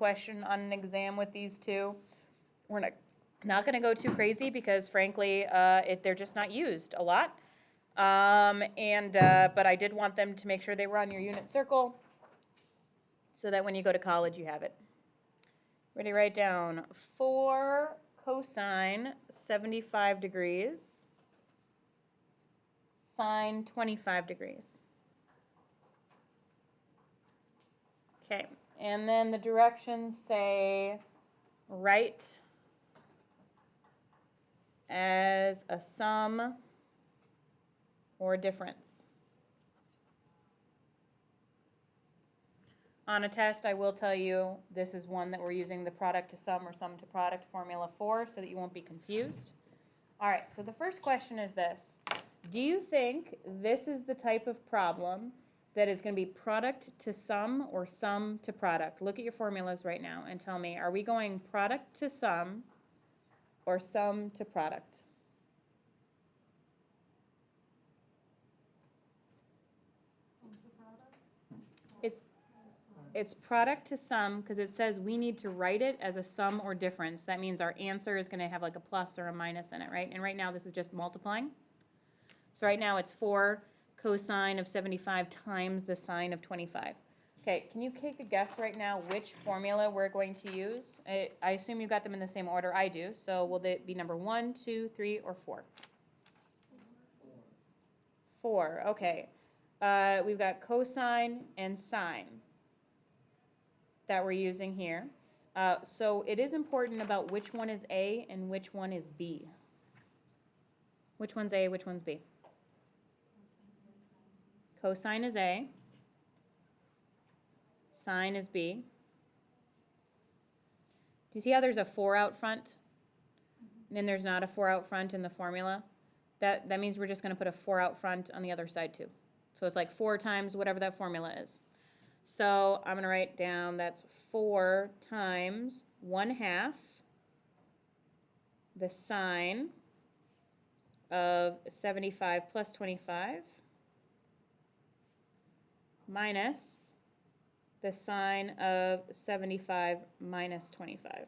question on an exam with these two. We're not going to go too crazy because frankly, they're just not used a lot. But I did want them to make sure they were on your unit circle so that when you go to college, you have it. Ready, write down 4 cosine 75 degrees, sine 25 degrees. Okay, and then the directions say write as a sum or difference. On a test, I will tell you this is one that we're using the product to sum or sum to product formula for so that you won't be confused. All right, so the first question is this. Do you think this is the type of problem that is going to be product to sum or sum to product? Look at your formulas right now and tell me, are we going product to sum or sum to product? It's product to sum because it says we need to write it as a sum or difference. That means our answer is going to have like a plus or a minus in it, right? And right now this is just multiplying. So right now it's 4 cosine of 75 times the sine of 25. Okay, can you take a guess right now which formula we're going to use? I assume you got them in the same order I do. So will they be number 1, 2, 3, or 4? 4, okay. We've got cosine and sine that we're using here. So it is important about which one is A and which one is B. Which one's A, which one's B? Cosine is A. Sine is B. Do you see how there's a 4 out front? And then there's not a 4 out front in the formula? That means we're just going to put a 4 out front on the other side too. So it's like 4 times whatever that formula is. So I'm going to write down that's 4 times 1/2 the sine of 75 plus 25 minus the sine of 75 minus 25.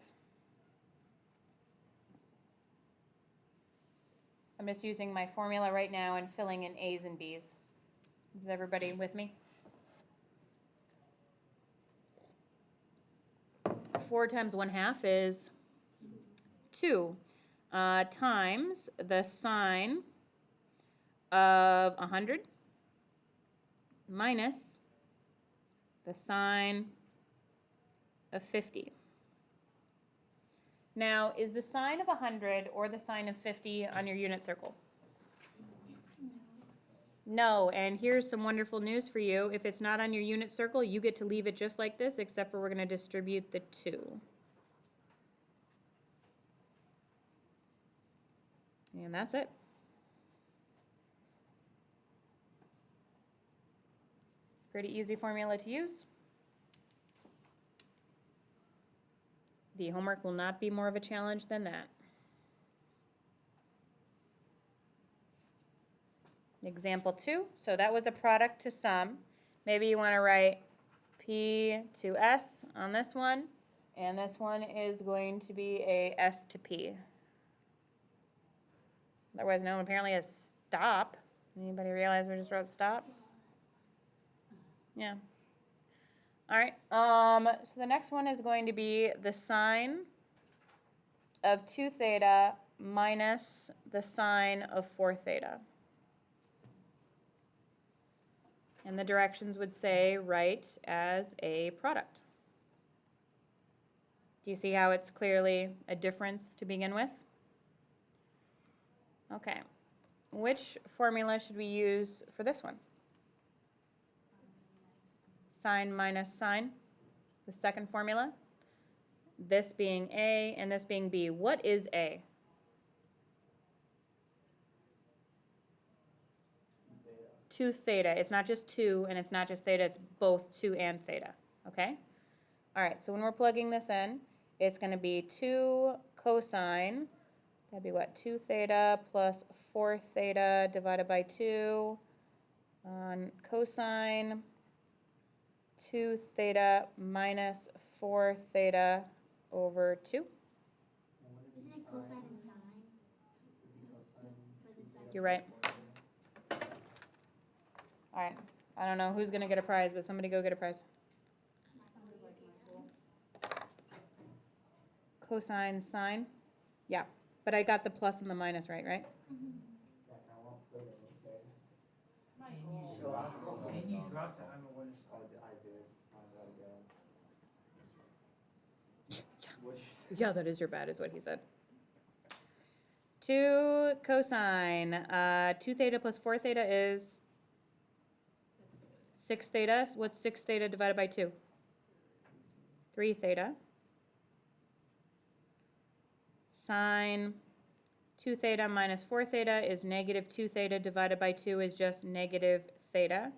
I'm just using my formula right now and filling in A's and B's. Is everybody with me? 4 times 1/2 is 2 times the sine of 100 minus the sine of 50. Now, is the sine of 100 or the sine of 50 on your unit circle? No, and here's some wonderful news for you. If it's not on your unit circle, you get to leave it just like this, except for we're going to distribute the 2. And that's it. Pretty easy formula to use. The homework will not be more of a challenge than that. Example 2, so that was a product to sum. Maybe you want to write P to S on this one, and this one is going to be a S to P. Otherwise known apparently as stop. Anybody realize we just wrote stop? Yeah. All right, so the next one is going to be the sine of 2 theta minus the sine of 4 theta. And the directions would say write as a product. Do you see how it's clearly a difference to begin with? Okay. Which formula should we use for this one? Sine minus sine, the second formula. This being A and this being B. What is A? 2 theta. It's not just 2 and it's not just theta, it's both 2 and theta. Okay? All right, so when we're plugging this in, it's going to be 2 cosine. That'd be what? 2 theta plus 4 theta divided by 2 on cosine 2 theta minus 4 theta over 2. Isn't it cosine and sine for the second? You're right. All right. I don't know who's going to get a prize, but somebody go get a prize. Cosine, sine. Yeah, but I got the plus and the minus right, right? And you dropped it, I'm a winner. I did. What did you say? Yeah, that is your bad, is what he said. 2 cosine. 2 theta plus 4 theta is 6 theta. What's 6 theta divided by 2? 3 theta. Sine 2 theta minus 4 theta is negative 2 theta divided by 2 is just negative theta.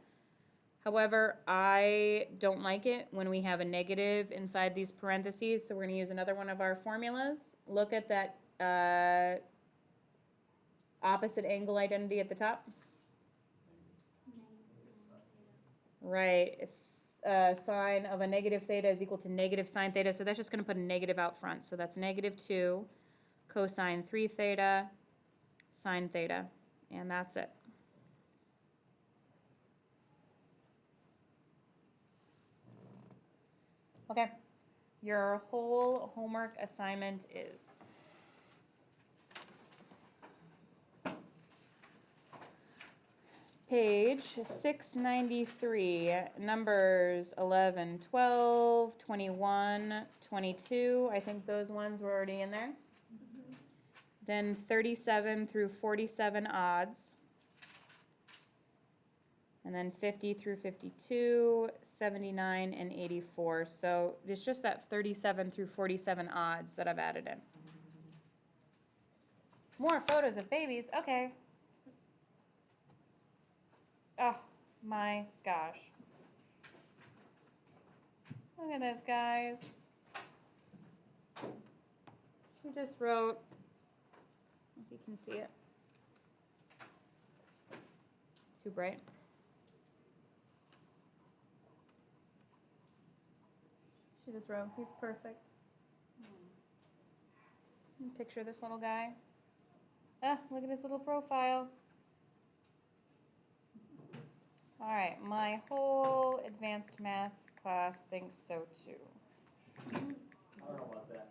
However, I don't like it when we have a negative inside these parentheses, so we're going to use another one of our formulas. Look at that opposite angle identity at the top. Right. Sine of a negative theta is equal to negative sine theta, so that's just going to put a negative out front. So that's negative 2 cosine 3 theta sine theta, and that's it. Okay, your whole homework assignment is page 693, numbers 11, 12, 21, 22. I think those ones were already in there. Then 37 through 47 odds. And then 50 through 52, 79, and 84. So it's just that 37 through 47 odds that I've added in. More photos of babies, okay. Oh my gosh. Look at this, guys. She just wrote, if you can see it. Too bright. She just wrote, he's perfect. Picture this little guy. Ah, look at his little profile. All right, my whole advanced math class thinks so too. I don't know about that.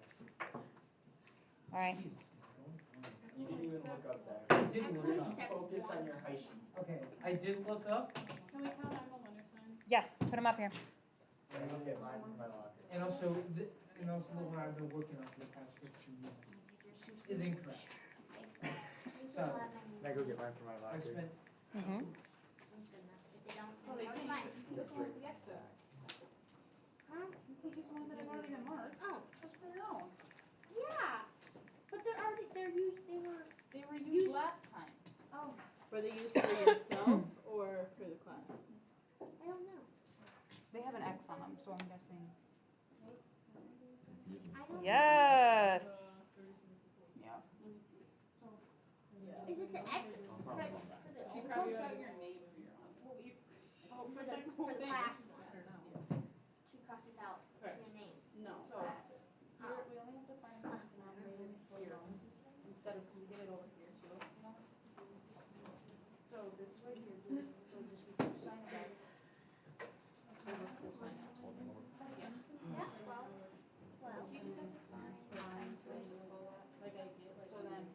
All right. You didn't even look up that. I didn't look up. Focus on your high sheet. Okay, I did look up, Can we count Emma Winterstein? Yes, put him up here. I'm gonna get mine from my locker. and also, the one I've been working on for the past 15 years is incorrect. So, Can I go get mine from my I locker? spent, Mm-hmm. Oh, they can't Fine. use the excess. Huh? You can't use the ones that have already been marked. Oh, Just for your own. yeah, but they're used, They were used last time. oh, Were they used for yourself or for the class? I don't know. They have an X on them, so I'm guessing. I don't know. Yes. Yeah. Is it the X for the, She crosses out your name for your own. oh, for the class one? She crosses out Correct. your name. No. So, we only have to find a denominator here, instead of, we get it over here too, you know? So this right here, so just be cosine of X over cosine of. Yes. Yeah, 12. You just have to sign like I did, so then.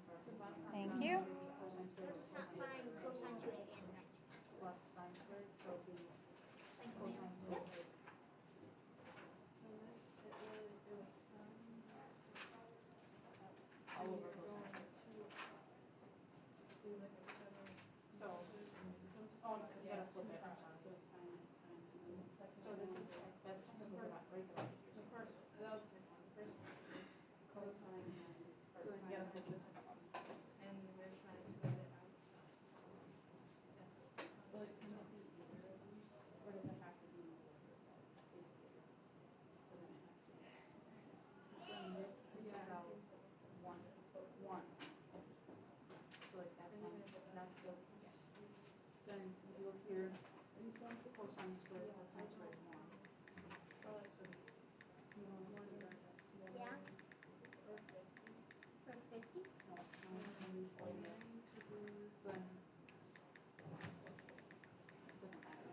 Thank you. Cosine squared Let's not find cosine 2a and sine 2. plus sine squared, so it'll be Thank you, cosine ma'am. two. Yep. So this, all over cosine. So, oh, no, you gotta flip it, I'm sorry. So this is, that's the first, right there. The first, that was the second one, the first cosine, so then you gotta flip the second one. And we're trying to write it out. Well, it can it be either of these, or does it have to be? So then it has to be. Then this cancels out one, but one. So like that's one, that's still, yes. Then if you look here, cosine squared, one. So this, you know, 50? No, 120. So then. Doesn't matter.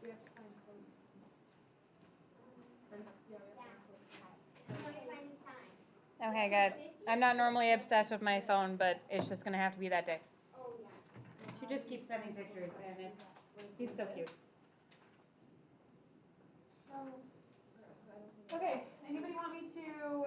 We have to find close. Yeah, we have to find close. Okay, guys, I'm not normally obsessed with my phone, but it's just gonna have to be that day. She just keeps sending pictures and he's so cute. Okay, anybody want me to,